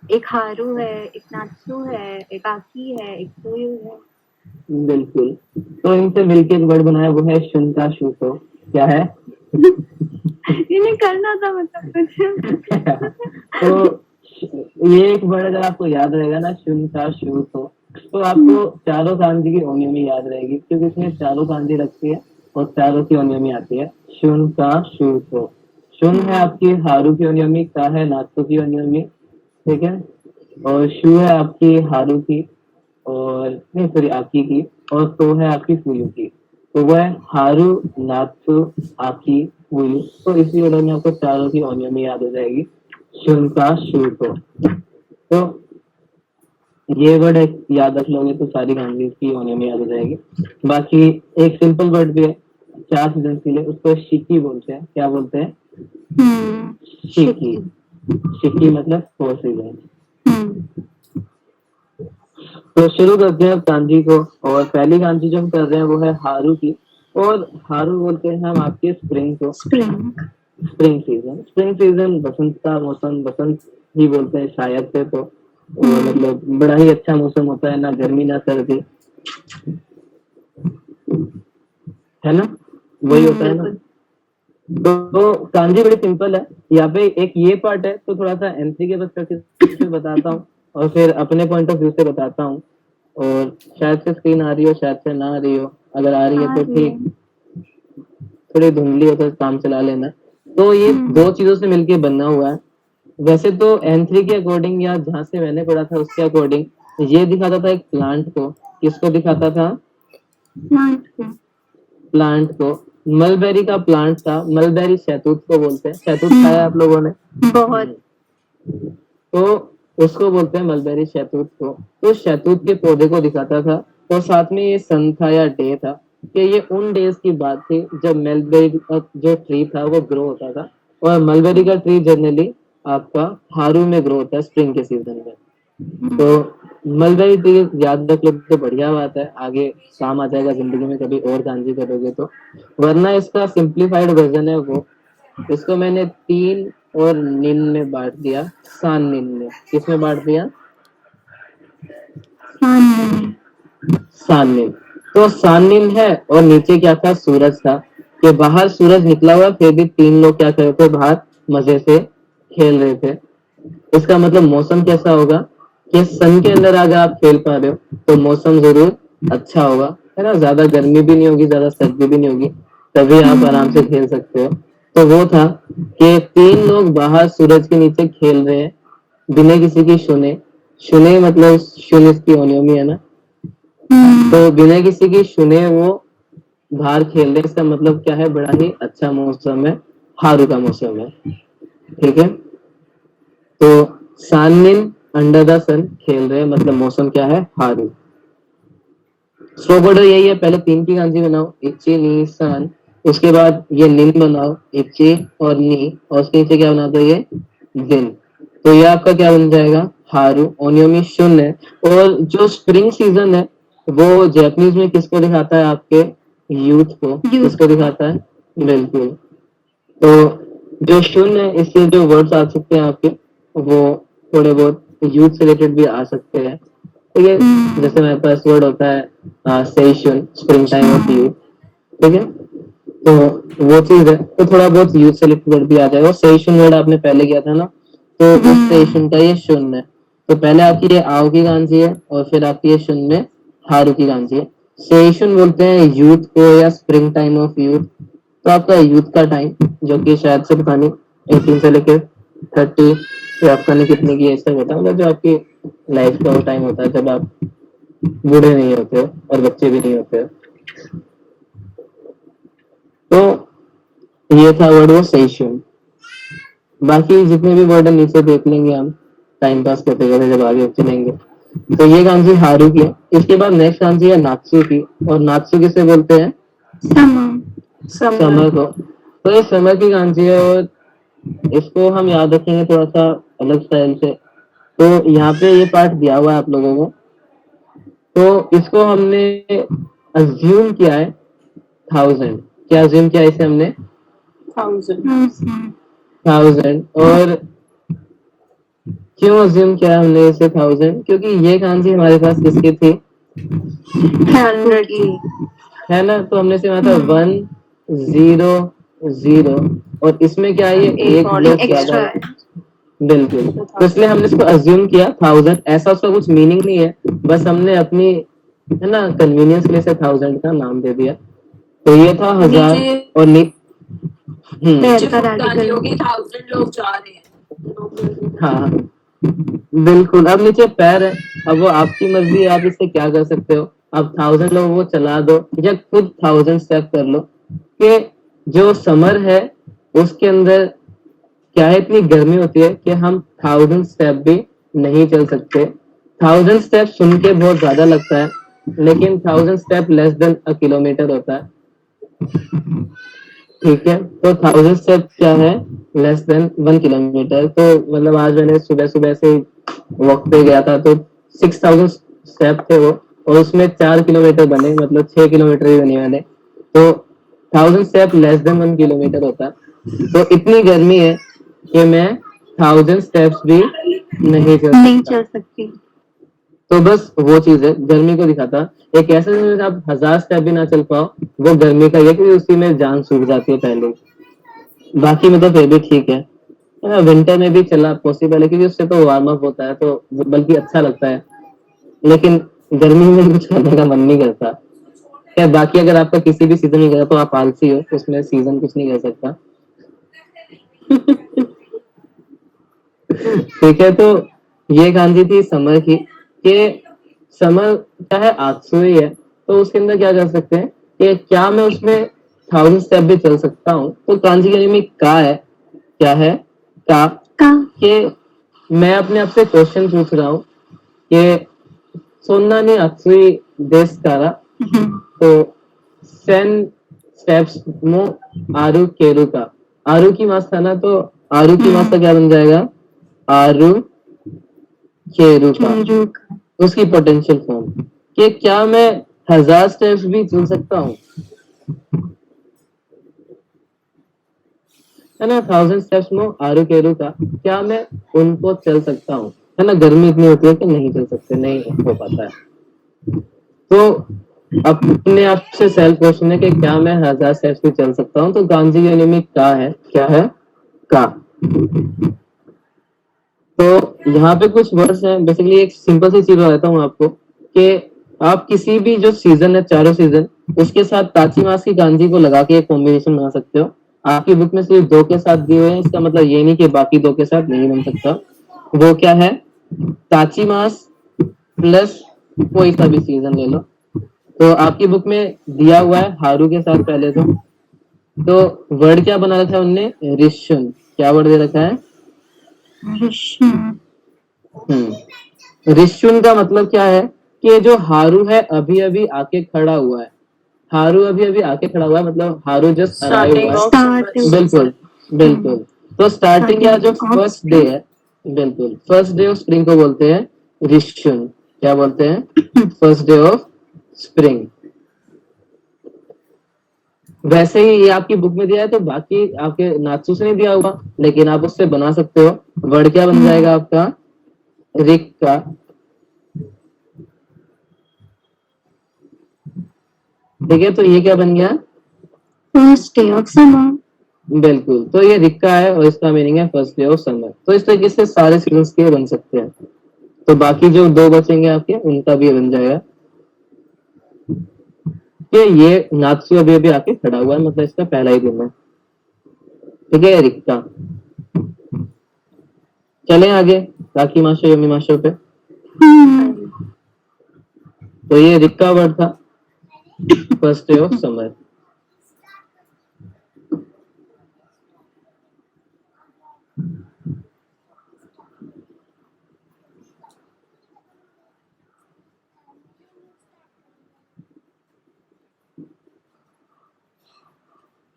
एक हारू है, एक नात्सू है, एक आकी है, एक फूयू है। बिल्कुल। तो इनसे मिलके एक वर्ड बनाया, वो है शुनका शूतो। क्या है? इन्हें करना था मतलब कुछ। तो ये एक वर्ड अगर आपको याद रहेगा ना, शुनका शूतो, तो आपको चारों कांजी की ओनियमी याद रहेगी, क्योंकि इसमें चारों कांजी लगती है और चारों की ओनियमी आती है। शुन का शूतो। शुन है आपकी हारू की ओनियमी, का है नात्सु की ओनियमी, ठीक है, और शू है आपकी हारू की, और नहीं सॉरी आकी की, और तो है आपकी फुयू की। तो वो है हारू, नात्सु, आकी, फुयू। तो इसी ऑर्डर में आपको चारों की ओनियमी याद हो जाएगी, शुनका शूतो। तो ये वर्ड याद रख लोगे तो सारी लैंग्वेज की ओनियमी याद हो जाएगी। बाकी एक सिंपल वर्ड भी है 4 सीजन के लिए, उसको शिकी बोलते हैं। क्या बोलते हैं? शिकी। शिकी मतलब 4 सीजन। तो शुरू करते हैं अब कांजी को। और पहली कांजी जो हम कर रहे हैं वो है हारू की। और हारू बोलते हैं हम आपके स्प्रिंग को। Spring season. स्प्रिंग सीजन बसंत का मौसम, बसंत ही बोलते हैं शायद से। तो और मतलब बड़ा ही अच्छा मौसम होता है, ना गर्मी ना सर्दी, है ना? वही होता है ना। तो कांजी बड़ी सिंपल है। यहाँ पे एक ये पार्ट है, तो थोड़ा सा एमसी के पर्सपेक्टिव से बताता हूँ और फिर अपने पॉइंट ऑफ व्यू से बताता हूँ। और शायद से स्क्रीन आ रही हो, शायद से ना आ रही हो। अगर आ रही है तो ठीक, थोड़ी धुंधली हो तो काम चला लेना। तो ये 2 चीजों से मिलके बना हुआ है। वैसे तो N3 के अकॉर्डिंग, या जहां से मैंने पढ़ा था उसके अकॉर्डिंग, ये दिखाता था एक प्लांट को। किसको दिखाता था? प्लांट को। मलबेरी का प्लांट था। मलबेरी शहतूत को बोलते हैं। शहतूत खाया आप लोगों ने? बहुत। तो उसको बोलते हैं मलबेरी शहतूत को। तो शहतूत के पौधे को दिखाता था। और साथ में ये सन था या डे था, कि ये उन डेज की बात थी जब मलबेरी का जो ट्री था वो ग्रो होता था। और मलबेरी का ट्री जनरली आपका हारू में ग्रो होता है, स्प्रिंग के सीजन में। तो मलबेरी ट्री याद रख लो तो बढ़िया बात है, आगे काम आ जाएगा जिंदगी में, कभी और गांजी करोगे तो। वरना इसका सिंप्लीफाइड वर्जन है वो। इसको मैंने 3 और निन में बांट दिया। सान निन में। किसमें बांट दिया? सान निन। तो सान निन है, और नीचे क्या था? सूरज था। कि बाहर सूरज निकला हुआ, फिर भी 3 लोग क्या कर रहे थे? बाहर मजे से खेल रहे थे। इसका मतलब मौसम कैसा होगा? कि सन के अंदर अगर आप खेल पा रहे हो तो मौसम जरूर अच्छा होगा, है ना? ज्यादा गर्मी भी नहीं होगी, ज्यादा सर्दी भी नहीं होगी, तभी आप आराम से खेल सकते हो। तो वो था कि 3 लोग बाहर सूरज के नीचे खेल रहे हैं, बिना किसी की सुने। सुने मतलब सुन इसकी ओनियोमी है ना। तो बिना किसी की सुने वो बाहर खेल रहे हैं, इसका मतलब क्या है? बड़ा ही अच्छा मौसम है, हारू का मौसम है, ठीक है। तो सानमिन अंडर द सन खेल रहे हैं, मतलब मौसम क्या है? हारू। स्ट्रोक ऑर्डर यही है, पहले 3 की कांजी बनाओ, इच्ची नी सन। उसके बाद ये निन बनाओ, इच्ची और नी, और उसके नीचे क्या बना दो? ये दिन। तो ये आपका क्या बन जाएगा? हारू। ओनियोमी शून्य है। और जो स्प्रिंग सीजन है वो जैपनीज में किसको दिखाता है? आपके यूथ को। किसको दिखाता है? बिल्कुल। तो जो शून्य है, इससे जो वर्ड्स आ सकते हैं आपके, वो थोड़े बहुत यूथ से रिलेटेड भी आ सकते हैं, ठीक है। जैसे मेरे पास वर्ड होता है session, spring time of youth, ठीक है। तो वो चीज है, तो थोड़ा बहुत यूथ से रिलेटेड वर्ड भी आ जाएगा। सेशन वर्ड आपने पहले किया था ना, तो उस सेशन का ये शून्य है। तो पहले आपकी ये आओ की गांजी है, और फिर आपकी ये शून्य में हारू की गांजी है। सेशन बोलते हैं यूथ को, या स्प्रिंग टाइम ऑफ यूथ। तो आपका यूथ का टाइम, जो कि शायद से पता नहीं 18 से लेकर 30, या आपका नहीं कितने की एज तक होता है, मतलब जो आपकी लाइफ का वो टाइम होता है जब आप बूढ़े नहीं होते हो और बच्चे भी नहीं होते हो। तो ये था वर्ड वो सेशन। बाकी जितने भी वर्ड है नीचे देख लेंगे हम, टाइम पास करते करते जब आगे चलेंगे। तो ये गांजी हारू की है। इसके बाद नेक्स्ट गांजी है नात्सु की। और नात्सु किसे बोलते हैं? समर को। तो ये समर की गांजी है, और इसको हम याद रखेंगे थोड़ा सा अलग स्टाइल से। तो यहाँ पे ये पार्ट दिया हुआ है आप लोगों को। तो इसको हमने अज्यूम किया है 1000। क्या अज्यूम किया इसे हमने? 1000। और क्यों अज्यूम किया हमने इसे 1000? क्योंकि ये कांजी हमारे पास किसकी थी, 100 की। है ना, तो हमने से माना था 1 0 0 और इसमें क्या है, ये एक एक और लेस एक्स्ट्रा ज्यादा है। है। बिल्कुल, तो इसलिए हमने इसको अज्यूम किया 1000। ऐसा उसका कुछ मीनिंग नहीं है, बस हमने अपनी, है ना, कन्वीनियंस में से 1000 का नाम दे दिया। तो ये था 1000 नीचे और पैर का फुटकानी रेडिकल। होगी, 1000 लोग जा रहे हैं। हाँ बिल्कुल, अब नीचे पैर है, अब वो आपकी मर्जी है, आप इससे क्या कर सकते हो। अब 1000 लोगों को चला दो या खुद 1000 स्टेप कर लो कि जो समर है उसके अंदर क्या है, इतनी गर्मी होती है कि हम 1000 स्टेप भी नहीं चल सकते। 1000 स्टेप सुन के बहुत ज्यादा लगता है, लेकिन 1000 स्टेप लेस देन अ किलोमीटर होता है। ठीक है, तो 1000 स्टेप क्या है, लेस देन 1 किलोमीटर। तो मतलब आज मैंने सुबह सुबह से वॉक पे गया था, तो 6000 स्टेप थे वो, और उसमें 4 किलोमीटर बने, मतलब 6 किलोमीटर ही बने वाले। तो 1000 स्टेप लेस देन 1 किलोमीटर होता है। तो इतनी गर्मी है कि मैं 1000 स्टेप्स भी नहीं चल सकती। तो बस वो चीज है, गर्मी को दिखाता। एक ऐसे दिन में आप 1000 स्टेप भी ना चल पाओ, वो गर्मी का ये कि उसी में जान सूख जाती है पहले। बाकी में तो फिर भी ठीक है ना, विंटर में भी चलना पॉसिबल है क्योंकि उससे तो वार्म अप होता है, तो बल्कि अच्छा लगता है। लेकिन गर्मी में कुछ करने का मन नहीं करता। क्या बाकी अगर आपका किसी भी सीजन में गया तो आप आलसी हो, उसमें सीजन कुछ नहीं कर सकता। ठीक है, तो ये गांधी थी समर की, कि समर क्या है, आत्सुई है, तो उसके अंदर क्या कर सकते हैं कि क्या मैं उसमें 1000 स्टेप भी चल सकता हूँ। तो कांजी के में का है, क्या है का, कि मैं अपने आप से क्वेश्चन पूछ रहा हूँ कि सोना ने आत्सुई देश कारा, तो सेन स्टेप्स मो आरु केरु का, आरु की मास था ना, तो आरु की मास का क्या बन जाएगा, आरु केरु का, उसकी पोटेंशियल फॉर्म, कि क्या मैं 1000 स्टेप्स भी चल सकता हूँ, है ना। 1000 स्टेप्स में आरु केरु का, क्या मैं उनको चल सकता हूँ, है ना। गर्मी इतनी होती है कि नहीं चल सकते, नहीं हो पाता है। तो अपने आप से सेल्फ क्वेश्चन है कि क्या मैं 1000 स्टेप्स भी चल सकता हूँ। तो गांधी यूनि में का है, क्या है का। तो यहाँ पे कुछ वर्ड्स हैं, बेसिकली एक सिंपल सी चीज बताता हूँ आपको कि आप किसी भी जो सीजन है, चारों सीजन, उसके साथ ताची मास की गांजी को लगा के एक कॉम्बिनेशन बना सकते हो। आपकी बुक में सिर्फ 2 के साथ दिए हुए हैं, इसका मतलब ये नहीं कि बाकी 2 के साथ नहीं बन सकता। वो क्या है, ताची मास प्लस कोई सा भी सीजन ले लो। तो आपकी बुक में दिया हुआ है हारू के साथ पहले तो वर्ड क्या बना रखा है उनने, रिशन। क्या वर्ड दे रखा है, रिशुन का मतलब क्या है कि जो हारू है अभी अभी आके खड़ा हुआ है। हारू अभी अभी आके खड़ा हुआ है, मतलब हारू जस्ट अराइव हुआ है। बिल्कुल बिल्कुल, तो स्टार्टिंग या जो फर्स्ट डे है, बिल्कुल फर्स्ट डे ऑफ स्प्रिंग को बोलते हैं रिशुन। क्या बोलते हैं, फर्स्ट डे ऑफ स्प्रिंग। वैसे ही ये आपकी बुक में दिया है, तो बाकी आपके नात्सू से नहीं दिया होगा, लेकिन आप उससे बना सकते हो। वर्ड क्या बन जाएगा आपका, रिक का। ठीक है, तो ये क्या बन गया, फर्स्ट डे ऑफ समर। बिल्कुल, तो ये रिक्का है और इसका मीनिंग है फर्स्ट डे ऑफ समर। तो इस तरीके से सारे सीजन्स के बन सकते हैं। तो बाकी जो 2 बचेंगे आपके, उनका भी बन जाएगा कि ये नात्सु अभी अभी आके खड़ा हुआ है, मतलब इसका पहला ही दिन है। ठीक है, रिक्का। चले आगे राखी माशो यमी माशो पे। तो ये रिक्का वर्ड था, फर्स्ट डे ऑफ समर।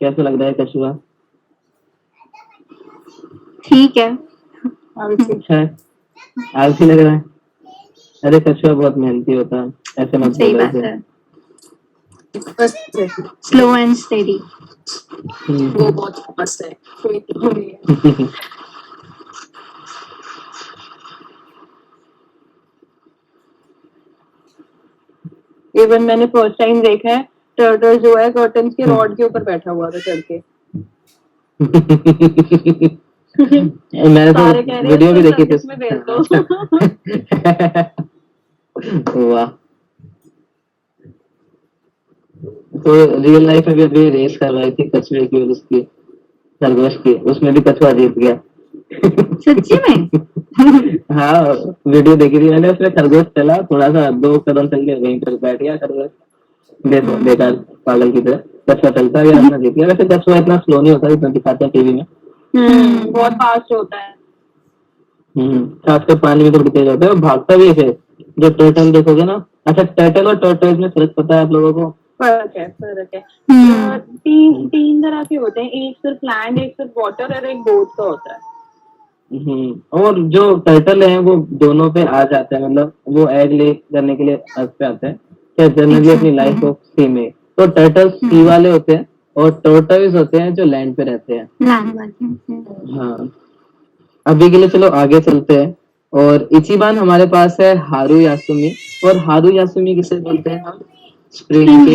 कैसा लग रहा है कशुआ, ठीक है। है आलसी लग रहा है। अरे कछुआ बहुत मेहनती होता है, ऐसे मत सही बोलो बात इसे। है, स्लो एंड स्टेडी। वो बहुत मस्त है, कोई तो नहीं है। इवन मैंने फर्स्ट टाइम देखा है टर्टल जो है कर्टन के रॉड के ऊपर बैठा हुआ था चढ़ के। मैंने तो सारे कह रहे हैं वीडियो भी इसको देखी थी सर्कस में भेज दो। वाह। तो रियल लाइफ में भी अभी रेस करवाई थी कछुए की और उसकी खरगोश की, उसमें भी कछुआ जीत गया। सच्ची में? हाँ वीडियो देखी थी मैंने, उसमें खरगोश चला थोड़ा सा 2 कदम चल के वहीं पर बैठ गया खरगोश, बेकार पागल की तरह। कछुआ चलता गया अपना जीत गया। वैसे कछुआ इतना स्लो नहीं होता जितना दिखाते हैं टीवी में। बहुत फास्ट होता है। खासकर पानी में तो बड़ी तेज होता है, भागता भी है। जो टर्टल देखोगे ना, अच्छा टर्टल और टॉर्टोइज में फर्क पता है आप लोगों को? फर्क है। तीन तरह के होते हैं, एक सिर्फ लैंड, एक सिर्फ वाटर और एक बोट का होता है। और जो टर्टल है वो दोनों पे आ जाते हैं, मतलब वो एग ले करने के लिए अर्थ पे आते हैं क्या जनरली अपनी लाइफ ऑफ सी में। तो टर्टल सी वाले होते हैं और टॉर्टोइज होते हैं जो लैंड पे रहते हैं। हाँ अभी के लिए चलो आगे चलते हैं। और इचिबान हमारे पास है हारू यासुमी, और हारू यासुमी किसे बोलते हैं हम? स्प्रिंग के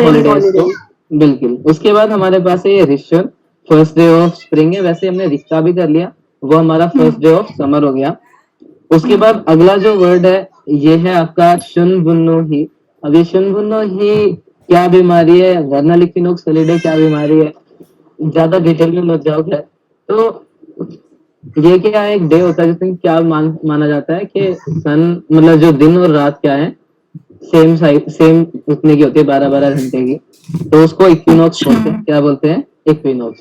हॉलीडेज को। बिल्कुल। उसके बाद हमारे पास है ये रिशन, फर्स्ट डे ऑफ स्प्रिंग है। वैसे हमने रिक्का भी कर लिया, वो हमारा फर्स्ट डे ऑफ समर हो गया। उसके बाद अगला जो वर्ड है ये है आपका शुनबुन्नो ही। अब ये शुनबुन्नो ही क्या बीमारी है, वर्नल इक्विनोक्स हॉलीडे क्या बीमारी है, ज्यादा डिटेल में मत जाओ। क्या तो ये क्या है, एक डे होता है जिसमें क्या माना जाता है कि सन मतलब जो दिन और रात क्या है सेम उतने की होती है, 12-12 घंटे की। तो उसको इक्विनॉक्स बोलते हैं। क्या बोलते हैं? इक्विनॉक्स।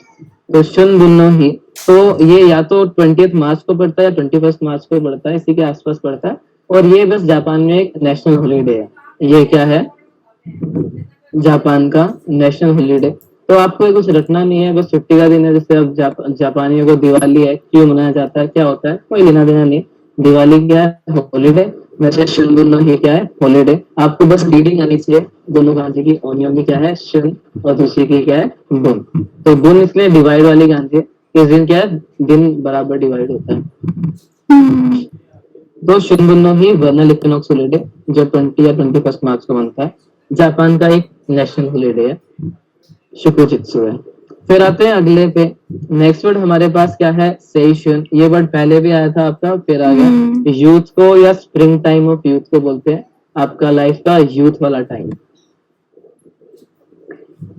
तो शुनबुन्नो ही, तो ये या तो 20 मार्च को पड़ता है या 21 मार्च को पड़ता है, इसी के आसपास पड़ता है। और ये बस जापान में एक नेशनल हॉलीडे है। ये क्या है? जापान का नेशनल हॉलीडे। तो आपको कुछ रखना नहीं है, बस छुट्टी का दिन है। जैसे अब जापानियों को दिवाली है, क्यों मनाया जाता है, क्या होता है, कोई लेना देना नहीं। दिवाली क्या है? हॉलीडे। वैसे शुनबुन्नो ही क्या है? हॉलीडे। आपको बस रीडिंग आनी चाहिए दोनों गांजे की। ओनियो में क्या है? शुन, और दूसरी की क्या है? बुन। तो बुन इसलिए डिवाइड वाली गांजे, इस दिन क्या है? दिन बराबर डिवाइड होता है। तो शुनबुन्नो ही वर्नल इक्विनॉक्स हॉलीडे जो 20 या 21 मार्च को बनता है, जापान का एक नेशनल हॉलीडे है, शुकुजित्सु है। फिर आते हैं अगले पे। नेक्स्ट वर्ड हमारे पास क्या है? सेइशुन। ये वर्ड पहले भी आया था आपका, फिर आ गया। यूथ को या स्प्रिंग टाइम ऑफ यूथ को बोलते हैं, आपका लाइफ का यूथ वाला टाइम।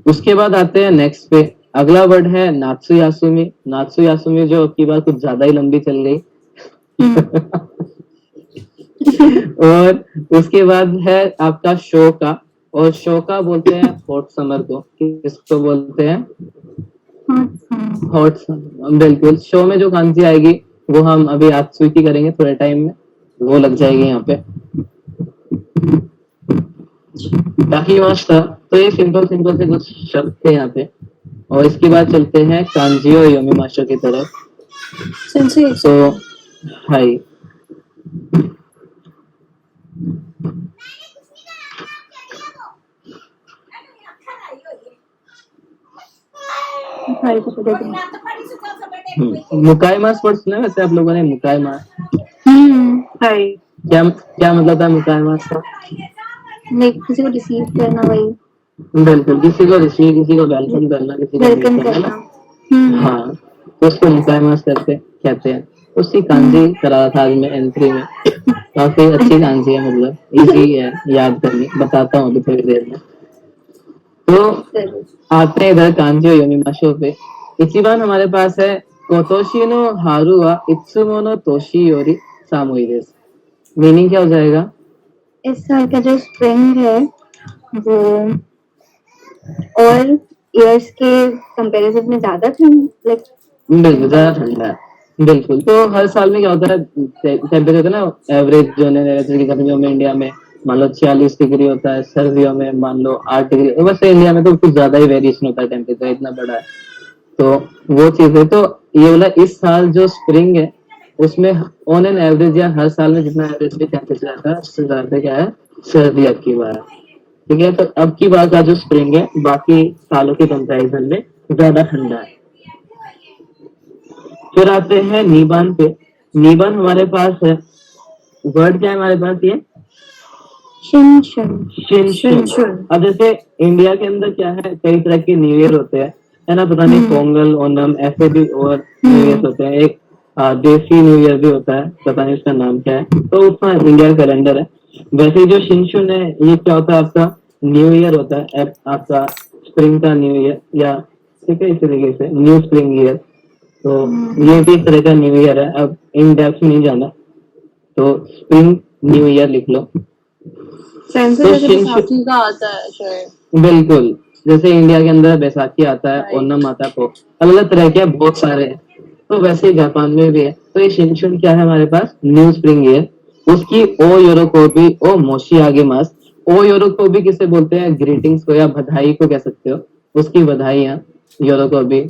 उसके बाद आते हैं नेक्स्ट पे। अगला वर्ड है नात्सु यासुमी। नात्सु यासुमी जो आपकी बात कुछ ज्यादा ही लंबी चल गई। और उसके बाद है आपका शो का, और शो का बोलते हैं हॉट समर को। किसको बोलते हैं? Hot summer. बिल्कुल। शो में जो कांजी आएगी वो हम अभी आत्सुकी करेंगे थोड़े टाइम में, वो लग जाएगी यहाँ पे। काफी मस्त था। तो ये सिंपल से कुछ शब्द थे यहाँ पे। और इसके बाद चलते हैं कांजियो योमिमाशो की तरफ। तो हाई मुकाईमास वर्ड सुना है वैसे आप लोगों ने? मुकाईमास क्या मतलब था मुकाईमास का? किसी को रिसीव करना भाई। बिल्कुल, किसी को रिसीव, किसी को वेलकम करना, किसी को वेलकम करना। हाँ, तो उसको मुकाईमास कहते हैं। उसकी कांजी करा था आज मैं एंट्री में। काफी अच्छी कांजी है, मतलब इजी है याद करनी। बताता हूँ अभी थोड़ी देर में। तो आते हैं इधर कांजी योमिमाशो पे। इचिबान हमारे पास है कोतोशी नो हारू वा इत्सुमो नो तोशी योरी सामुई देsu। मीनिंग क्या हो जाएगा? इस साल का जो स्प्रिंग है वो और ईयर्स के कंपैरिजन में ज्यादा ठंड बिल्कुल ज्यादा ठंडा है। बिल्कुल। तो हर साल में क्या होता है, टेम्परेचर होता है ना एवरेज जो है, जैसे गर्मियों में इंडिया में मान लो 46 डिग्री होता है, सर्दियों में मान लो 8 डिग्री। वैसे इंडिया में तो कुछ ज्यादा ही वेरिएशन होता है, टेम्परेचर इतना बड़ा है। तो वो चीज है। तो ये वाला इस साल जो स्प्रिंग है उसमें ऑन एन एवरेज या हर साल में जितना एवरेज टेम्परेचर आता है उससे ज्यादा क्या है? सर्दी अब की बार। ठीक है। तो अब की बार का जो स्प्रिंग है बाकी सालों के कंपैरिजन में ज्यादा ठंडा है। फिर आते हैं नीबान पे। नीबान हमारे पास है, वर्ड क्या है हमारे पास? ये शिनशुन। शिनशुन। अब जैसे इंडिया के अंदर क्या है, कई तरह के न्यू ईयर होते हैं, है ना, पता नहीं पोंगल, ओनम, ऐसे भी और न्यू ईयर होते हैं। एक देसी न्यू ईयर भी होता है, पता नहीं उसका नाम क्या है, तो उसका इंडिया कैलेंडर है। वैसे जो शिनशुन है, ये क्या होता है, आपका न्यू ईयर होता है, आपका स्प्रिंग का न्यू ईयर, या ठीक है, इस तरीके से न्यू स्प्रिंग ईयर। तो ये भी एक तरह का न्यू ईयर है। अब इन डेप्थ नहीं जाना, तो स्प्रिंग न्यू ईयर लिख लो। सेंसर तो जैसे शिनशुन, बैसाखी का आता है शायद। बिल्कुल, जैसे इंडिया के अंदर बैसाखी आता है, Right. ओनम आता है, अलग अलग तरह के बहुत सारे हैं, तो वैसे ही जापान में भी है। तो ये शिनशुन क्या है हमारे पास, न्यू स्प्रिंग ईयर। उसकी ओ योरोकोबी ओ मोशी आगे मास। ओ योरोकोबी किसे बोलते हैं, ग्रीटिंग्स को या बधाई को कह सकते हो, उसकी बधाइयाँ योरोकोबी।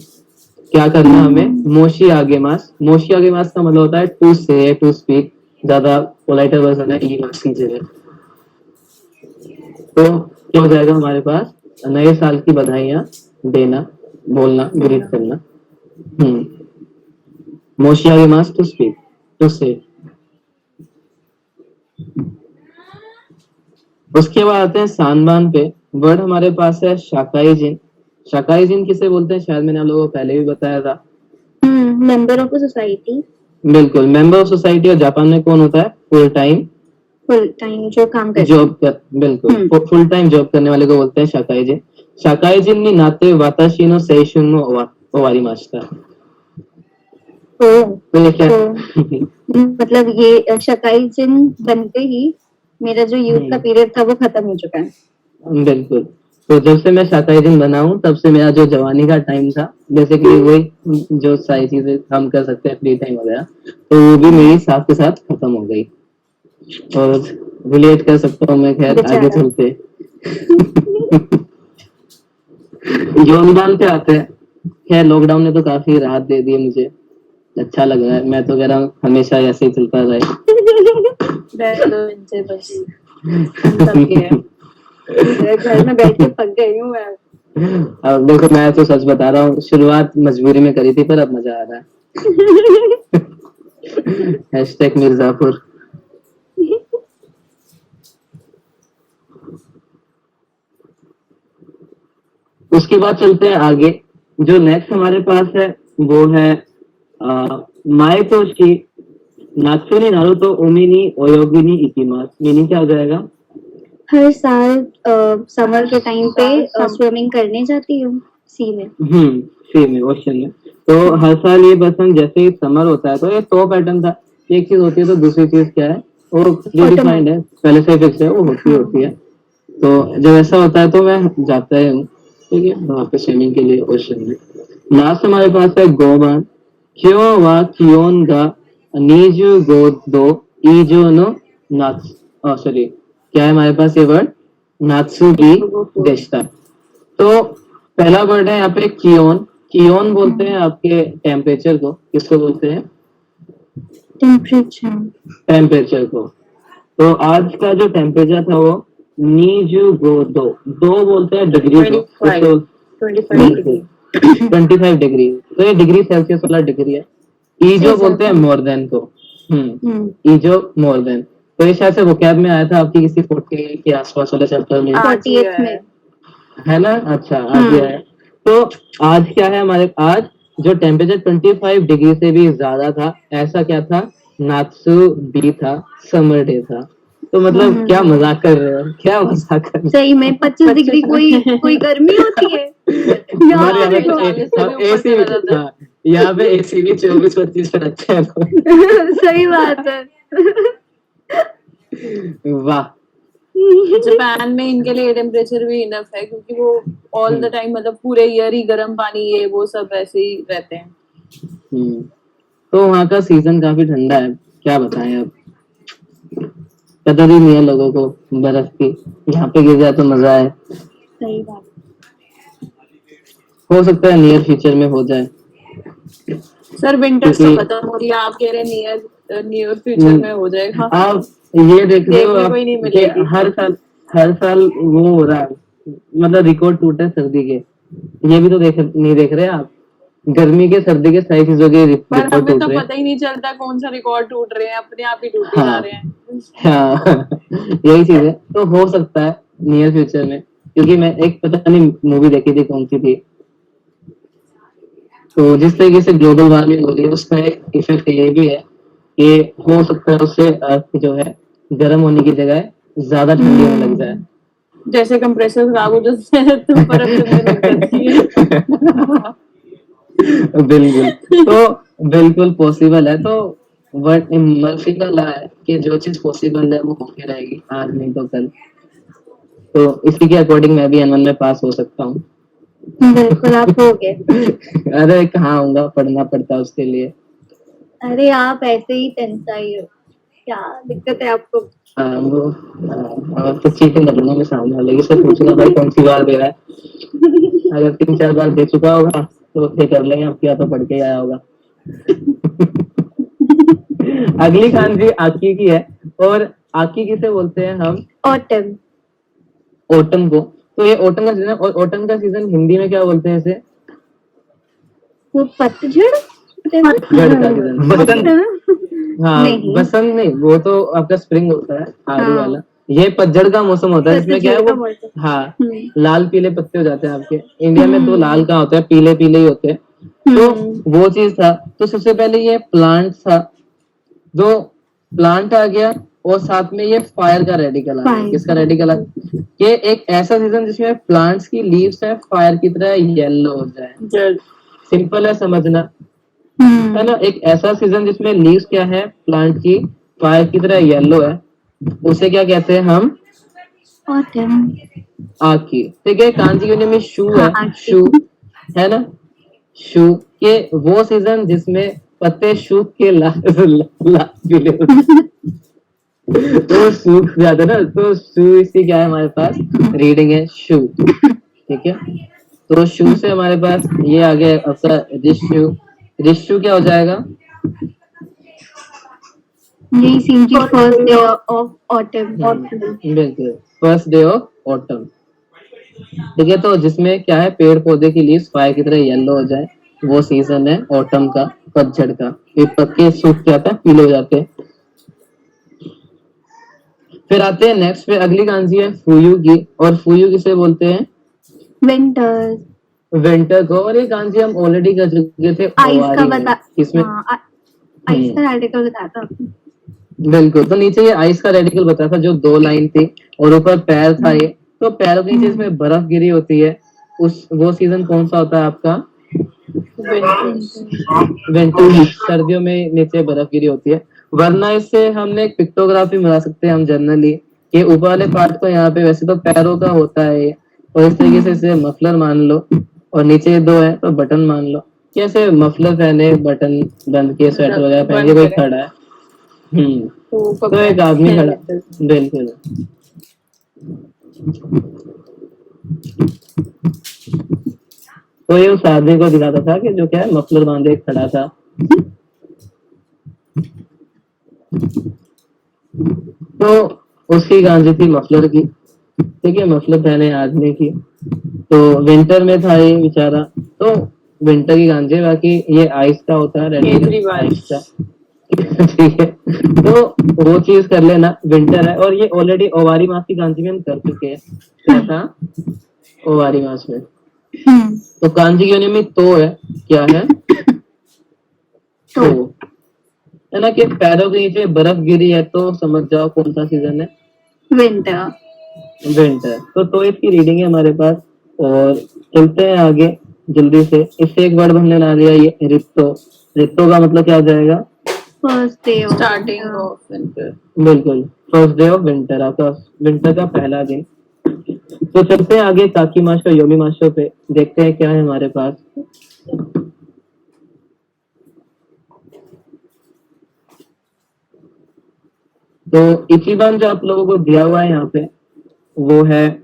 क्या करना हमें, मोशी आगे मास। मोशी आगे मास का मतलब होता है टू से, टू स्पीक, ज्यादा पोलाइटर वर्जन है ई मास की जगह। तो क्या हो जाएगा हमारे पास, नए साल की बधाइयां देना, बोलना, ग्रीट करना। मोशिया के मास टू स्पीक, टू से। उसके बाद आते हैं सानबान पे। वर्ड हमारे पास है शाकाइजिन। शाकाइजिन किसे बोलते हैं, शायद मैंने आप लोगों को पहले भी बताया था। Member of society. बिल्कुल, मेंबर ऑफ सोसाइटी। और जापान में कौन होता है, फुल टाइम जो काम करते जॉब कर, बिल्कुल, फुल टाइम जॉब करने वाले को बोलते हैं शाकाइजिन। शाकाइजिन नी नाते वाताशी नो सेइशुन नो ओवारी मास्ता। तो ये क्या मतलब ये शकाइजिन बनते ही मेरा जो यूथ का पीरियड था वो खत्म हो चुका है। बिल्कुल। तो जब से मैं शाकाइजिन बना हूँ, तब से मेरा जो जवानी का टाइम था, बेसिकली वही जो सारी चीजें हम कर सकते हैं, फ्री टाइम वगैरह, तो वो भी मेरी साथ के साथ खत्म हो गई। और रिलेट कर सकता हूँ मैं, खैर आगे चलते योगदान पे आते हैं। खैर लॉकडाउन ने तो काफी राहत दे दी है मुझे, अच्छा लग रहा है। मैं तो कह रहा हूँ हमेशा ऐसे ही चलता रहे। रह दो इनसे बस, हम थक गए हैं। घर में बैठ के पक गई हूँ मैं। अब देखो, मैं तो सच बता रहा हूँ, शुरुआत मजबूरी में करी थी, पर अब मजा आ रहा है। हैशटैग मिर्जापुर। उसके बाद चलते हैं आगे। जो नेक्स्ट हमारे पास है वो है माएतोशी नात्सुनी नारुतो ओमिनी ओयोगिनी इकिमास। मीनिंग क्या हो जाएगा, हर साल समर के टाइम पे स्विमिंग करने जाती हूँ सी में। सी में, ओशन में। तो हर साल ये बस हम जैसे ही समर होता है, तो ये तो पैटर्न था, एक चीज होती है तो दूसरी चीज क्या है, वो डिफाइंड है, पहले से फिक्स है, वो होती है। तो जब ऐसा होता है तो मैं जाता ही हूँ, ठीक है, वहाँ पे स्विमिंग के लिए ओशन में। लास्ट हमारे पास है गोबान। क्यों वा कियोन गा नीजु गो दो ईजो नो नात्स, सॉरी, क्या है हमारे पास ये वर्ड, नात्सु की देशता। तो पहला वर्ड है यहाँ पे कियोन। कियोन बोलते हैं आपके टेम्परेचर को, किसको बोलते हैं, टेम्परेचर को। तो आज का जो टेम्परेचर था वो नीजु गो दो, दो बोलते हैं डिग्री को, 25 डिग्री, तो ये डिग्री सेल्सियस वाला डिग्री है। ईजो बोलते हैं मोर देन को, ईजो मोर देन। तो ये शायद से वोकैब में आया था आपकी किसी 40 के आसपास वाले चैप्टर में, 48 में है ना। अच्छा, आज आया है। तो आज क्या है हमारे, आज जो टेम्परेचर 25 डिग्री से भी ज्यादा था, ऐसा क्या था, नात्सु बी था, समर डे था। तो मतलब क्या मजाक कर रहे हो, क्या मजाक कर रहे हो। सही में 25 डिग्री कोई गर्मी होती है। यहाँ पे एसी भी 24-25 पे रखते हैं। सही बात है। वाह। जापान में इनके लिए टेम्परेचर भी इनफ है, क्योंकि वो ऑल द टाइम, मतलब पूरे ईयर ही गर्म पानी ये वो सब ऐसे ही रहते हैं। तो वहाँ का सीजन काफी ठंडा है, क्या बताएं अब, कदर ही नहीं है लोगों को बर्फ की। यहाँ पे गिर जाए तो मजा है। सही बात। हो सकता है नियर फ्यूचर में हो जाए। सर विंटर्स तो खत्म हो रही है, आप कह रहे हैं नियर फ्यूचर में हो जाएगा। आप ये देख रहे हो, कोई नहीं मिलेगी। हर साल वो हो रहा है, मतलब रिकॉर्ड टूटे हैं सर्दी के। ये भी तो नहीं देख रहे आप, गर्मी के सर्दी के सारी चीजों के पर रिकॉर्ड हमें टूट तो रहे हैं। पता ही नहीं चलता कौन सा रिकॉर्ड टूट रहे हैं, अपने आप ही टूटे जा रहे हैं। हाँ। यही चीज है, तो हो सकता है नियर फ्यूचर में, क्योंकि मैं एक पता नहीं मूवी देखी थी कौन सी थी, तो जिस तरीके से ग्लोबल वार्मिंग हो रही है उसका एक इफेक्ट ये भी है कि हो सकता है उससे अर्थ जो है गर्म होने की जगह ज्यादा ठंडी होने लग जाए। जैसे कंप्रेसर खराब हो जाते हैं तो बर्फ जमने लग जाती है। बिल्कुल, तो बिल्कुल पॉसिबल है, तो वर्ड मर्फी का लॉ है कि जो चीज पॉसिबल है वो होके रहेगी, आज नहीं तो कल। तो इसी के अकॉर्डिंग मैं भी एनुअल में पास हो सकता हूँ। बिल्कुल आप हो गए। अरे कहाँ होऊंगा, पढ़ना पड़ता है उसके लिए। अरे आप ऐसे ही टेंसाई हो, क्या दिक्कत है आपको? वो और तो चीटिंग कर लूंगा मैं सामने वाले की, से पूछूंगा भाई कौन सी बार दे रहा है, अगर 3-4 बार दे चुका होगा तो फिर कर लेंगे, अब क्या तो पढ़ के ही आया होगा। अगली खान जी आकी की है, और आकी किसे बोलते हैं हम? ऑटम। ऑटम को। तो ये ऑटम का सीजन, और ऑटम का सीजन हिंदी में क्या बोलते हैं इसे? वो पतझड़, पतझड़ का सीजन, बसंत। हाँ नहीं। बसंत नहीं, वो तो आपका स्प्रिंग होता है, आरू हाँ। वाला। ये पतझड़ का मौसम होता है, जिसमें क्या है पतझड़ का वो, मौसम। हाँ लाल पीले पत्ते हो जाते हैं आपके। इंडिया में तो लाल कहाँ होते हैं, पीले पीले ही होते हैं। तो वो चीज था। तो सबसे पहले ये प्लांट था, जो प्लांट आ गया, और साथ में ये फायर का रेडिकल आ गया। Fire। किसका रेडिकल आ गया? ये एक ऐसा सीजन जिसमें प्लांट्स की लीव्स है फायर की तरह येलो हो जाए। सिंपल है समझना, है ना? एक ऐसा सीजन जिसमें लीव्स क्या है प्लांट की फायर की तरह येलो है, उसे क्या कहते हैं हम? ऑटम। आकी। ठीक है, कांजी यूनि में शू है, हाँ, शू है ना, शू के वो सीजन जिसमें पत्ते सूख के पीले तो सूख जाते ना, तो शू इसी क्या है हमारे पास रीडिंग है शू। ठीक है, तो शू से हमारे पास ये आ गया आपका रिशु। रिशु क्या हो जाएगा? यही सीन की फर्स्ट डे ऑफ ऑटम। बिल्कुल, फर्स्ट डे ऑफ ऑटम। ठीक है, तो जिसमें क्या है पेड़ पौधे की लीव्स फायर की तरह येलो हो जाए, वो सीजन है ऑटम का, पतझड़ का। ये पत्ते सूख जाते हैं, पीले हो जाते हैं। फिर आते हैं नेक्स्ट पे, अगली कांजी है फुयू की, और फुयू किसे बोलते हैं? विंटर्स। विंटर को। और ये कांजी हम ऑलरेडी कर चुके थे आइस का ओवारी में। बता, इसमें आइस का आर्टिकल बताया था आपने। बिल्कुल, तो नीचे ये आइस का रेडिकल बताया था जो 2 लाइन थी, और ऊपर पैर था ये, तो पैरों के नीचे इसमें बर्फ गिरी होती है। उस वो सीजन कौन सा होता है आपका? विंटर। सर्दियों में नीचे बर्फ गिरी होती है। वरना इससे हमने एक पिक्टोग्राफी बना सकते हैं हम जनरली, कि ऊपर वाले पार्ट को यहाँ पे वैसे तो पैरों का होता है ये, और इस तरीके से इसे मफलर मान लो, और नीचे 2 है तो बटन मान लो। कैसे मफलर पहने, बटन बंद किए, स्वेटर वगैरह पहन के कोई खड़ा है, तो एक आदमी खड़ा, बिल्कुल। तो ये उस आदमी को दिखाता था कि जो क्या है मफलर बांधे खड़ा था। तो उसकी गांजी थी मफलर की। ठीक है, मफलर पहने आदमी की। तो विंटर में था ये बेचारा, तो विंटर की गांजे। बाकी ये आइस का होता है, रेडिकल आइस का। ठीक है, तो वो चीज कर लेना, विंटर है। और ये ऑलरेडी ओवारी मास की कांजी में हम कर चुके हैं। क्या था ओवारी मास में? तो कांजी की में तो है, क्या है? तो है ना, कि पैरों के नीचे बर्फ गिरी है, तो समझ जाओ कौन सा सीजन है? विंटर। विंटर। तो इसकी रीडिंग है हमारे पास, और चलते हैं आगे जल्दी से। इससे एक वर्ड हमने ला लिया, ये रित्तो। रित्तो का मतलब क्या हो जाएगा? First day of starting of winter. बिल्कुल, फर्स्ट डे ऑफ विंटर, आपका विंटर का पहला दिन। तो चलते हैं आगे काकी माशो योमी माशो पे, देखते हैं क्या है हमारे पास। तो इचिबान जो आप लोगों को दिया हुआ है यहाँ पे, वो है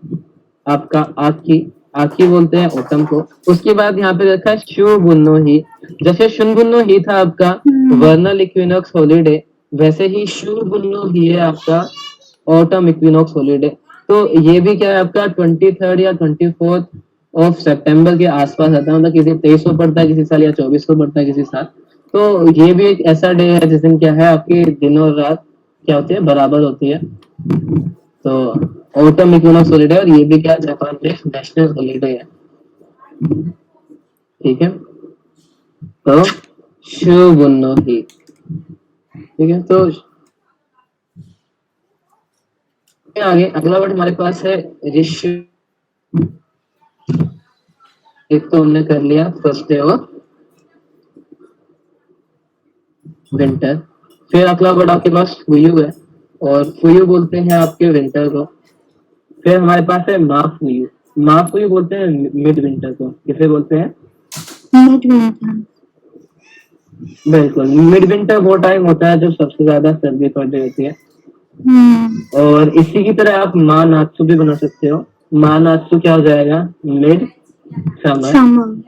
आपका आकी। आकी बोलते हैं ऑटम को। उसके बाद यहाँ पे रखा है शुबुन्नो ही। जैसे शुनबुन्नो ही था आपका वर्नल इक्विनॉक्स हॉलीडे, वैसे ही शुबुन्नो ही है आपका ऑटम इक्विनॉक्स हॉलीडे। तो ये भी क्या है आपका 23 या 24 ऑफ सितंबर के आसपास आता है, मतलब किसी 23 को पड़ता है किसी साल, या 24 को पड़ता है किसी साल। तो ये भी एक ऐसा डे है जिस दिन क्या है आपकी दिन और रात क्या होती है, बराबर होती है। तो ऑटम इक्विनॉक्स हॉलीडे, और ये भी क्या जापान में नेशनल हॉलीडे है। ठीक है, तो शोगुन नो ही। ठीक है, तो आगे अगला वर्ड हमारे पास है ऋषि। एक तो हमने कर लिया फर्स्ट डे ऑफ विंटर। फिर अगला वर्ड आपके पास फुयू है, और फुयू बोलते हैं आपके विंटर को। फिर हमारे पास है मा फुयू। मा फुयू बोलते हैं मिड विंटर को। किसे बोलते हैं? Mid winter. बिल्कुल, मिड विंटर वो टाइम होता है जब सबसे ज्यादा सर्दी पड़ रही होती है। और इसी की तरह आप मा नात्सु भी बना सकते हो। मा नात्सु क्या हो जाएगा? Mid summer. समर।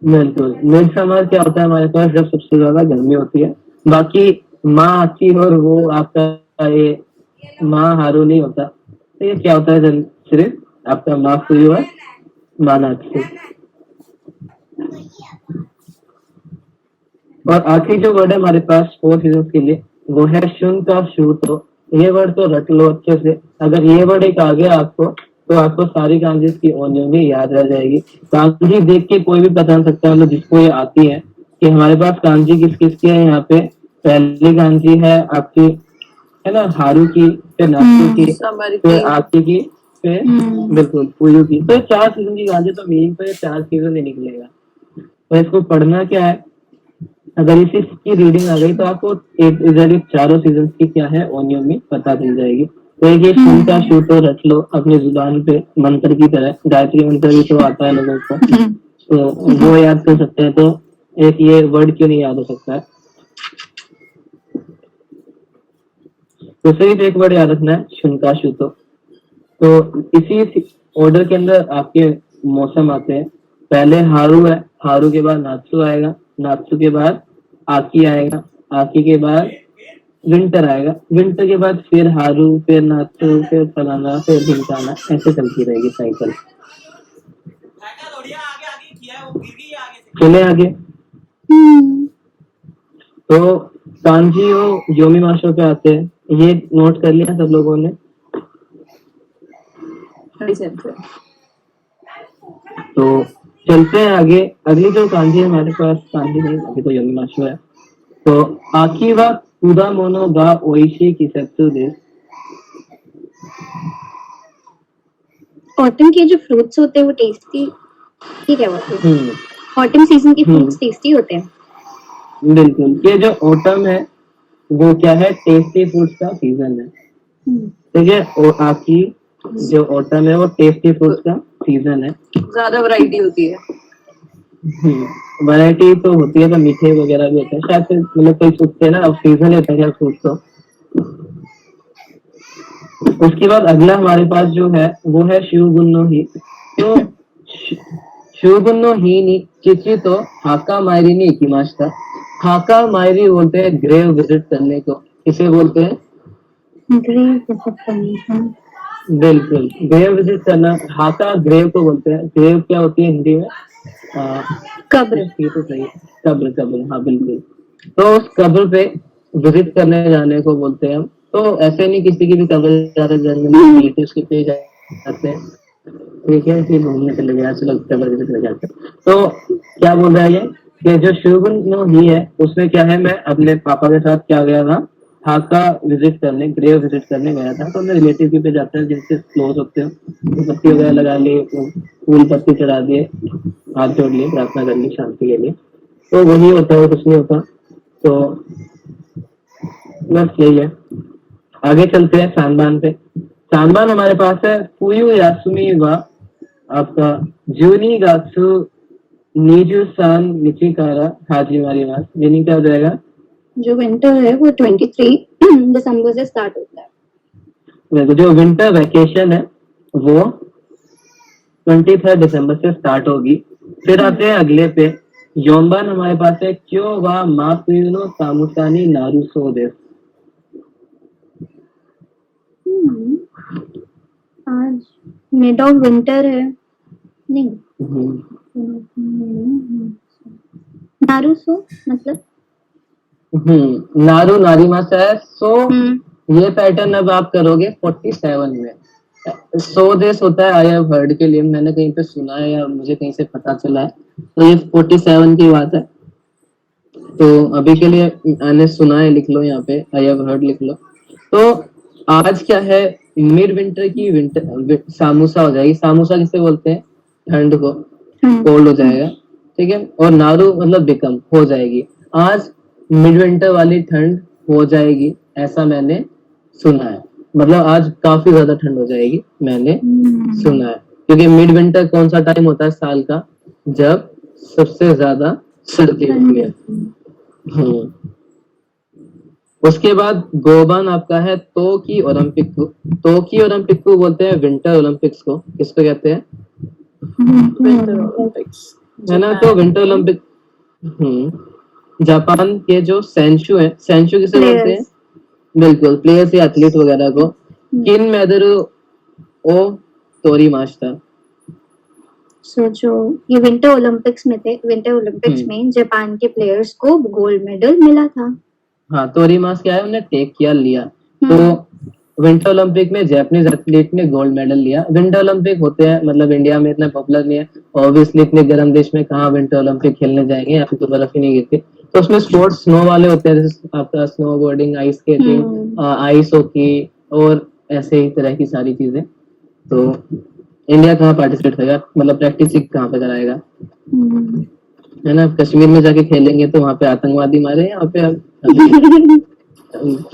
बिल्कुल, मिड समर क्या होता है हमारे पास? जब सबसे ज्यादा गर्मी होती है। बाकी मा आची और वो आपका ये मा हारू नहीं होता। तो ये क्या होता है? सिर्फ आपका मा फुयू है, मा नात्सु। और आखिरी जो वर्ड है हमारे पास 4 सीजन के लिए, वो है शुन का शू। तो ये वर्ड तो रट लो अच्छे से। अगर ये वर्ड एक आ गया आपको, तो आपको सारी कांजीज की ओनियों भी याद रह जाएगी। कांजी देख के कोई भी बता सकता है, मतलब जिसको ये आती है, कि हमारे पास कांजी किस किस की है। यहाँ पे पहली कांजी है आपकी, है ना, हारू की, फिर नात्सु की, समर फिर की। आकी की, फिर बिल्कुल फुयू की। तो 4 सीजन की कांजी, तो मीनिंग तो ये 4 सीजन ही निकलेगा। तो इसको पढ़ना क्या है? अगर इसी की रीडिंग आ गई तो आपको एक इधर चारों सीजन की क्या है ओनियन में पता चल जाएगी। तो एक ये शू का शू तो रख लो अपनी जुबान पे, मंत्र की तरह। गायत्री मंत्र भी तो आता है लोगों को, तो वो याद कर सकते हैं। तो एक ये वर्ड क्यों नहीं याद हो सकता है? तो सिर्फ एक वर्ड याद रखना है, शुनका शू। तो इसी ऑर्डर के अंदर आपके मौसम आते हैं। पहले हारू है, हारू के बाद नात्सु आएगा, नात्सु के बाद आकी आएगा, आकी के बाद विंटर आएगा, विंटर के बाद फिर हारू, फिर नात्सु, फिर फलाना, फिर ढिमकाना, ऐसे चलती रहेगी साइकिल। चले आगे। तो कांजी और योमी माशो पे आते हैं। ये नोट कर लिया सब लोगों ने? तो चलते हैं आगे। अगली जो कांजी है हमारे पास, कांजी नहीं, अभी तो योमी माशो है। तो आकी वा कुदा मोनो गा ओइशी किसेत्सु देस। ऑटम के जो फ्रूट्स होते हैं वो टेस्टी, ठीक है, वो ऑटम सीजन के फ्रूट्स टेस्टी होते हैं। बिल्कुल, ये जो ऑटम है वो क्या है? टेस्टी फ्रूट्स का सीजन है। ठीक है, और आकी जो ऑटम है वो टेस्टी फ्रूट्स का सीजन है। ज्यादा वैरायटी होती है। वैरायटी तो होती है, तो मीठे वगैरह भी होते हैं शायद से, मतलब कोई सूखते हैं ना, अब सीजन होता है फ्रूट। तो उसके बाद अगला हमारे पास जो है वो है शूगुन्नो ही। तो शूगुन्नो ही नी चिची तो हाका मायरी नी इकिमाशिता। हाका मायरी बोलते हैं ग्रेव विजिट करने को। किसे बोलते हैं? ग्रेव विजिट करने। बिल्कुल, ग्रेव विजिट करना। हाका ग्रेव को बोलते हैं। ग्रेव क्या होती है हिंदी में? कब्र। ये तो सही है, कब्र, कब्र, हाँ बिल्कुल। तो उस कब्र पे विजिट करने जाने को बोलते हैं हम। तो ऐसे नहीं किसी की भी कब्र जाते, जनरली रिलेटिव्स के पे जाते हैं। ठीक है, फिर घूमने चले गए, चलो कब्र विजिट चले जाते हैं। तो क्या बोल रहा है ये, कि जो शूगुन्नो ही है उसमें क्या है, मैं अपने पापा के साथ क्या गया था, हाका विजिट करने, ग्रेव विजिट करने गया था। तो हमने रिलेटिव के पे जाते हैं जिनसे क्लोज होते हो, तो पत्ती वगैरह लगा ली, फूल पत्ती चढ़ा दिए, हाथ जोड़ लिए, प्रार्थना कर ली शांति के लिए। तो वही होता है, कुछ नहीं होता। तो बस यही है। आगे चलते हैं सांबान पे। सांबान हमारे पास है फुयू यासुमी वा आपका जूनी गात्सु नीजू सान निचिकारा हाजी मारी मास। मीनिंग क्या हो जाएगा? जो विंटर है वो 23 दिसंबर से स्टार्ट होता है। जो विंटर वैकेशन है वो 23 दिसंबर से स्टार्ट होगी। फिर आते हैं अगले पे। योम्बान हमारे पास है क्यों वा मा पुनो सामुसानी नारुसो देस। आज मिड ऑफ विंटर है, नहीं नारुसो मतलब नारू नारी मासा है, सो ये पैटर्न अब आप करोगे 47 में। 100 देश होता है आई हैव हर्ड के लिए, मैंने कहीं पे सुना है या मुझे कहीं से पता चला है, तो ये 47 की बात है। तो अभी के लिए मैंने सुना है लिख लो, यहाँ पे आई हैव हर्ड लिख लो। तो आज क्या है, मिड विंटर की विंटर सामूसा हो जाएगी। सामूसा किसे बोलते हैं, ठंड को, कोल्ड हो जाएगा, ठीक है। और नारू मतलब बिकम, हो जाएगी। आज मिड विंटर वाली ठंड हो जाएगी, ऐसा मैंने सुना है। मतलब आज काफी ज्यादा ठंड हो जाएगी, मैंने सुना है। क्योंकि मिड विंटर कौन सा टाइम होता है साल का, जब सबसे ज्यादा सर्दी होती है। उसके बाद गोबान आपका है तोकी ओलंपिक को। तोकी ओलंपिक को बोलते हैं विंटर ओलंपिक्स को। किसको कहते हैं, विंटर ओलंपिक्स है ना। तो विंटर ओलंपिक जापान के जो सेंशु है, सेंशु किसे बोलते हैं, बिल्कुल प्लेयर्स या एथलीट वगैरह को। किन मेदरू ओ तोरीमाशिता। सो जो ये विंटर ओलंपिक्स में थे, विंटर ओलंपिक्स में जापान के प्लेयर्स को गोल्ड मेडल मिला था। हाँ, तोरीमास क्या है, उन्हें टेक किया, लिया। तो विंटर ओलंपिक में जापानीज एथलीट ने गोल्ड मेडल लिया। विंटर ओलंपिक होते हैं, मतलब इंडिया में इतना पॉपुलर नहीं है ऑब्वियसली, इतने गर्म देश में कहाँ विंटर ओलंपिक खेलने जाएंगे, यहाँ पे तो बर्फ ही नहीं गिरती। तो उसमें स्पोर्ट्स स्नो वाले होते हैं, जैसे आपका snow boarding, ice skating, ice hockey और ऐसे ही तरह की सारी चीजें। तो इंडिया कहाँ पार्टिसिपेट करेगा, मतलब प्रैक्टिस कहाँ पे कराएगा, है ना। कश्मीर में जाके खेलेंगे तो वहाँ पे आतंकवादी मारे, यहाँ पे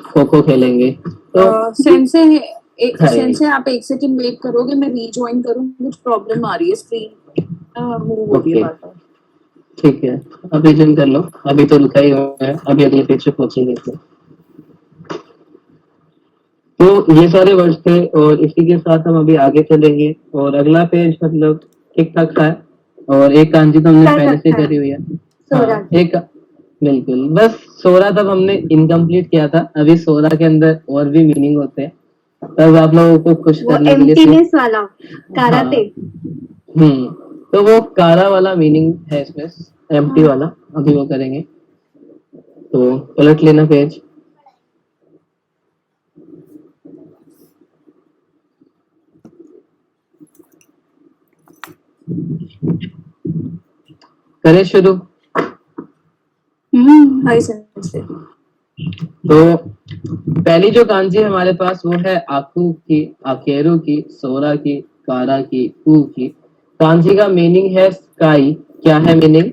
खो खो खेलेंगे। तो सेंसे सेंसे आप एक सेकंड वेट करोगे, मैं रीजॉइन करूँ, कुछ प्रॉब्लम आ रही है, स्क्रीन मूव हो रही है बार-बार। ठीक है, अभी जॉइन कर लो, अभी तो रुका ही हुआ है, अभी अगले पेज पे पहुंचेंगे। तो ये सारे वर्ड्स थे और इसी के साथ हम अभी आगे चलेंगे। और अगला पेज मतलब ठीक ठाक था, और एक कांजी तो हमने पहले से करी हुई है। हाँ, एक बिल्कुल, बस सोरा तब हमने इनकम्प्लीट किया था। अभी सोरा के अंदर और भी मीनिंग होते हैं, तब आप लोगों को खुश करने के लिए एम्प्टीनेस वाला काराते। तो वो कारा वाला मीनिंग है इसमें, एम्प्टी वाला, अभी वो करेंगे। तो पलट लेना पेज। करें शुरू। हाय सेंसे। तो पहली जो कांजी हमारे पास वो है आकू की, आकेरू की, सोरा की, कारा की, कू की। कांजी का मीनिंग है स्काई। क्या है मीनिंग,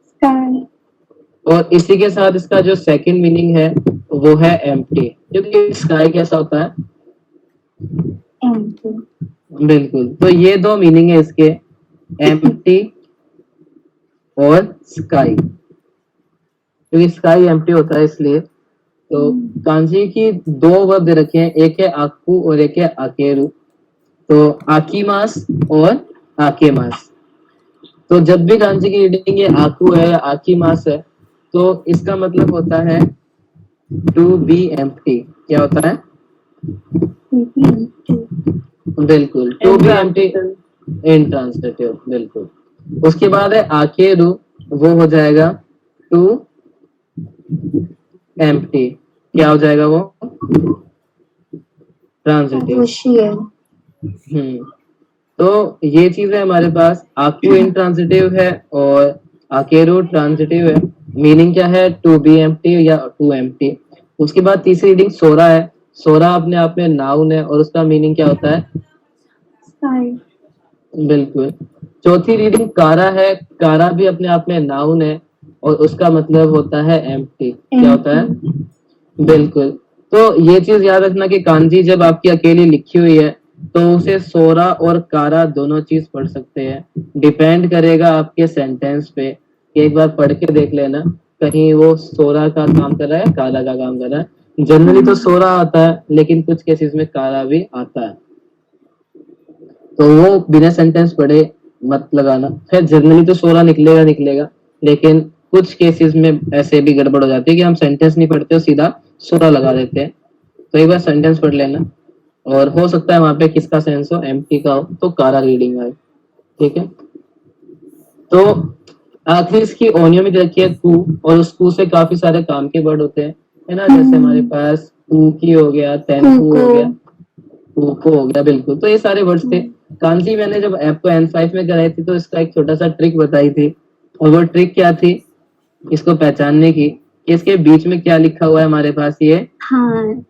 स्काई। और इसी के साथ इसका जो सेकंड मीनिंग है वो है एम्प्टी। क्योंकि स्काई कैसा होता है, एम्प्टी। बिल्कुल। तो ये दो मीनिंग है इसके, एम्प्टी और स्काई। क्योंकि स्काई एम्प्टी होता है इसलिए। तो कांजी की दो वर्ब दे रखे हैं, एक है आकू और एक है आकेरू। तो आकीमास और आकेमास। तो जब भी कांजी की रीडिंग ये आकू है या आकीमास है, तो इसका मतलब होता है टू बी एम्प्टी। क्या होता है, बिल्कुल, टू बी एम्प्टी, इंट्रांसिटिव, बिल्कुल। उसके बाद है आकेरू, वो हो जाएगा टू एम्प्टी। क्या हो जाएगा वो, ट्रांसिटिव। तो ये चीज है हमारे पास। आकू इंट्रांसिटिव है और आकेरू ट्रांसिटिव है। मीनिंग क्या है, टू बी एम्प्टी या टू एम्प्टी। उसके बाद तीसरी रीडिंग सोरा है। सोरा अपने आप में नाउन है और उसका मीनिंग क्या होता है, स्काई। बिल्कुल। चौथी रीडिंग कारा है। कारा भी अपने आप में नाउन है और उसका मतलब होता है एम्प्टी। क्या होता है, बिल्कुल। तो ये चीज याद रखना कि कांजी जब आपकी अकेली लिखी हुई है तो उसे सोरा और कारा दोनों चीज पढ़ सकते हैं। डिपेंड करेगा आपके सेंटेंस पे। एक बार पढ़ के देख लेना, कहीं वो सोरा का काम कर रहा है, कारा का काम कर रहा है। जनरली तो सोरा आता है, लेकिन कुछ केसेस में कारा भी आता है। तो वो बिना सेंटेंस पढ़े मत लगाना। खैर जनरली तो सोरा निकलेगा, लेकिन कुछ केसेस में ऐसे भी गड़बड़ हो जाती है कि हम सेंटेंस नहीं पढ़ते और सीधा सोरा लगा देते हैं। तो एक बार सेंटेंस पढ़ लेना, और हो सकता है वहां पे किसका सेंस हो, एम्प्टी का हो, तो कारा रीडिंग आए, ठीक है। तो आखिर इसकी ओनियो में रखी है कू, और उस कू से काफी सारे काम के वर्ड होते हैं, है ना। जैसे हमारे पास टूकी हो गया, तेंकू हो कुको। गया, कुको हो गया, बिल्कुल। तो ये सारे वर्ड्स थे। कांजी मैंने जब आपको N5 में कराई थी तो इसका एक छोटा सा ट्रिक बताई थी, और वो ट्रिक क्या थी इसको पहचानने की, कि इसके बीच में क्या लिखा हुआ है हमारे पास, ये हाँ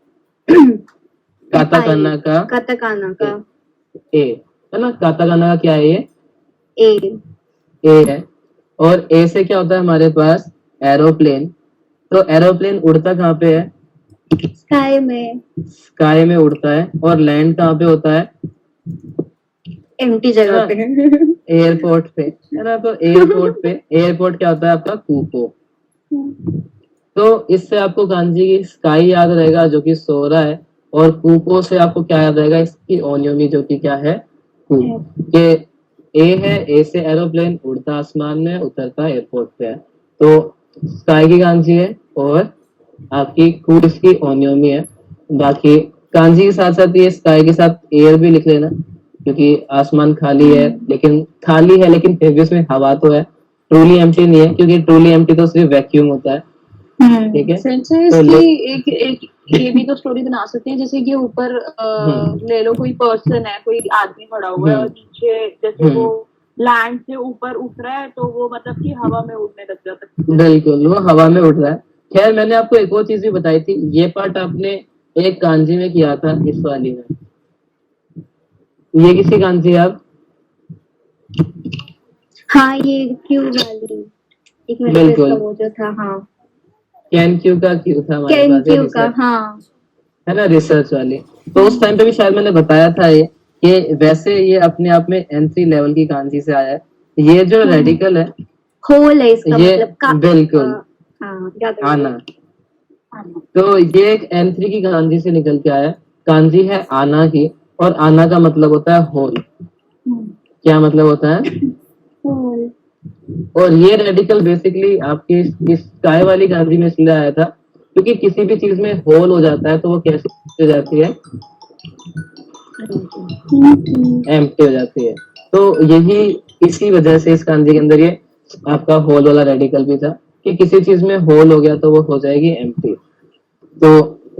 काताकाना का काताकाना का ए है ना। काताकाना का क्या है, ये ए। ए है। और ए से क्या होता है हमारे पास, एरोप्लेन। तो एरोप्लेन उड़ता कहाँ पे है, स्काई में, स्काई में उड़ता है। और लैंड कहाँ पे होता है, एम्प्टी जगह पे। एयरपोर्ट पे, है ना। तो एयरपोर्ट पे, एयरपोर्ट क्या होता है आपका, कूको। तो इससे आपको कांजी की स्काई याद रहेगा जो कि सो रहा है, और कूको से आपको क्या याद रहेगा, इसकी ओनियोमी जो कि क्या है, कू। के ए है, ए से एरोप्लेन उड़ता आसमान में, उतरता एयरपोर्ट पे है, तो स्काई की कांजी है, और आपकी कू इसकी ओनियोमी है। बाकी कांजी के साथ साथ ये स्काई के साथ एयर भी लिख लेना, क्योंकि आसमान खाली है, लेकिन खाली है लेकिन फिर भी उसमें हवा तो है, ट्रूली एम्प्टी नहीं है, क्योंकि ट्रूली एम्प्टी तो सिर्फ वैक्यूम होता है, ठीक है। फिर से तो इसकी एक ये भी तो स्टोरी बना सकते हैं, जैसे कि ऊपर ले लो कोई पर्सन है, कोई आदमी खड़ा हुआ है और नीचे जैसे वो लैंड से ऊपर उठ रहा है, तो वो मतलब कि हवा में उड़ने लग जाता है। बिल्कुल, वो हवा में उड़ रहा है। खैर मैंने आपको एक और चीज भी बताई थी, ये पार्ट आपने एक कांजी में किया था, इस वाली में। ये किसी कांजी है आप, हाँ ये क्यू वाली, एक मिनट बिल्कुल। इसका वो जो था, हाँ कैन क्यू का क्यू था हमारे कैन पास, ये क्यू का, research, हाँ है ना, रिसर्च वाली। तो उस टाइम पे भी शायद मैंने बताया था ये, कि वैसे ये अपने आप में N3 लेवल की कांजी से आया है। ये जो रेडिकल है, होल है इसका ये मतलब का, बिल्कुल हाँ याद है आना। आना। तो ये एक N3 की कांजी से निकल के आया है। कांजी है आना की, और आना का मतलब होता है होल। क्या मतलब होता है, होल। और ये रेडिकल बेसिकली आपकी इस स्काई वाली कांजी में इसलिए आया था, क्योंकि किसी भी चीज में होल हो जाता है तो वो कैसे हो जाती है, एम्प्टी हो जाती है। तो यही इसी वजह से इस कांजी के अंदर ये आपका होल वाला रेडिकल भी था, कि किसी चीज में होल हो गया तो वो हो जाएगी एम्प्टी। तो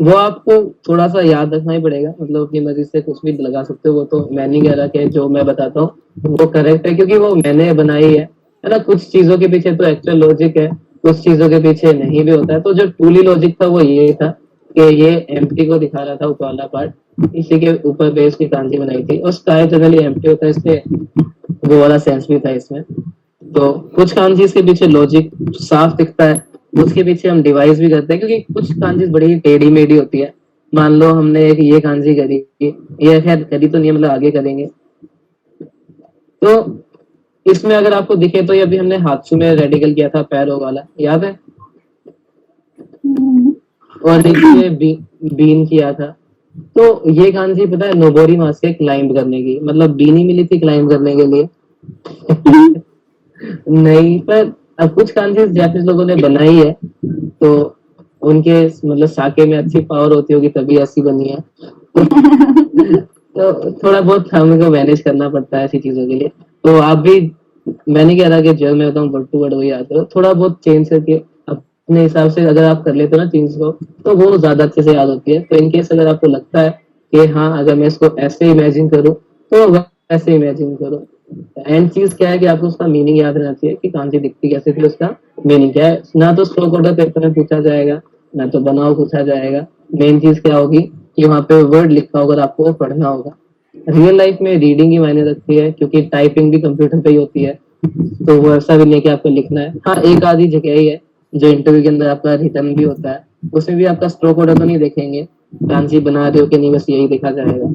वो आपको थोड़ा सा याद रखना ही पड़ेगा, मतलब अपनी मर्जी से कुछ भी लगा सकते हो, वो तो मैं नहीं कह रहा कि जो मैं बताता हूँ वो करेक्ट है, क्योंकि वो मैंने बनाई है ना। कुछ चीजों के पीछे तो एक्चुअल लॉजिक है, कुछ चीजों के पीछे नहीं भी होता है। तो जो ट्रूली लॉजिक था वो ये था कि ये एम्प्टी को दिखा रहा था ऊपर वाला पार्ट, इसी के ऊपर बेस की कांजी बनाई थी। और स्काई जनरली एम्प्टी होता है, इसलिए वो वाला सेंस भी था इसमें। तो कुछ कांजीज के पीछे लॉजिक साफ दिखता है, उसके पीछे हम डिवाइस भी करते हैं, क्योंकि कुछ कांजीज बड़ी टेढ़ी मेढ़ी होती है। मान लो हमने एक ये कांजी करी, ये खैर करी तो नहीं, मतलब आगे करेंगे। तो इसमें अगर आपको दिखे तो ये अभी हमने हाथसू में रेडिकल किया था, पैरों वाला, याद है। और नीचे बीन किया था। तो ये कांजी पता है नोबोरी मास से क्लाइंब करने की, मतलब बीन ही मिली थी क्लाइंब करने के लिए। नहीं, पर अब कुछ कांजीज जैपनीज लोगों ने बनाई है, तो उनके मतलब साके में अच्छी पावर होती होगी तभी ऐसी बनी है। तो थोड़ा बहुत हमें को मैनेज करना पड़ता है ऐसी चीजों के लिए। तो आप भी, मैं नहीं कह रहा कि जो मैं बताऊँ वर्ड टू वर्ड वही आते हो, थोड़ा बहुत चेंज करके अपने हिसाब से अगर आप कर लेते हो ना चीज को, तो वो ज्यादा अच्छे से याद होती है। तो इनकेस अगर आपको लगता है कि हाँ अगर मैं इसको ऐसे इमेजिन करूँ तो वैसे इमेजिन करो। एंड चीज क्या है कि आपको उसका मीनिंग याद रहना चाहिए कि कांजी दिखती कैसे थी, उसका मीनिंग क्या है। ना तो स्ट्रोक ऑर्डर पेपर में पूछा जाएगा, ना तो बनाओ पूछा जाएगा। मेन चीज क्या होगी कि वहाँ पे वर्ड लिखा होगा और आपको वो पढ़ना होगा। रियल लाइफ में रीडिंग ही मायने रखती है, क्योंकि टाइपिंग भी कंप्यूटर पे ही होती है, तो वो ऐसा भी नहीं कि आपको लिखना है। हाँ एक आधी जगह ही है जो इंटरव्यू के अंदर आपका रिटर्न भी होता है, उसमें भी आपका स्ट्रोक ऑर्डर तो नहीं देखेंगे, कांजी बना रहे हो कि नहीं, बस यही देखा जाएगा।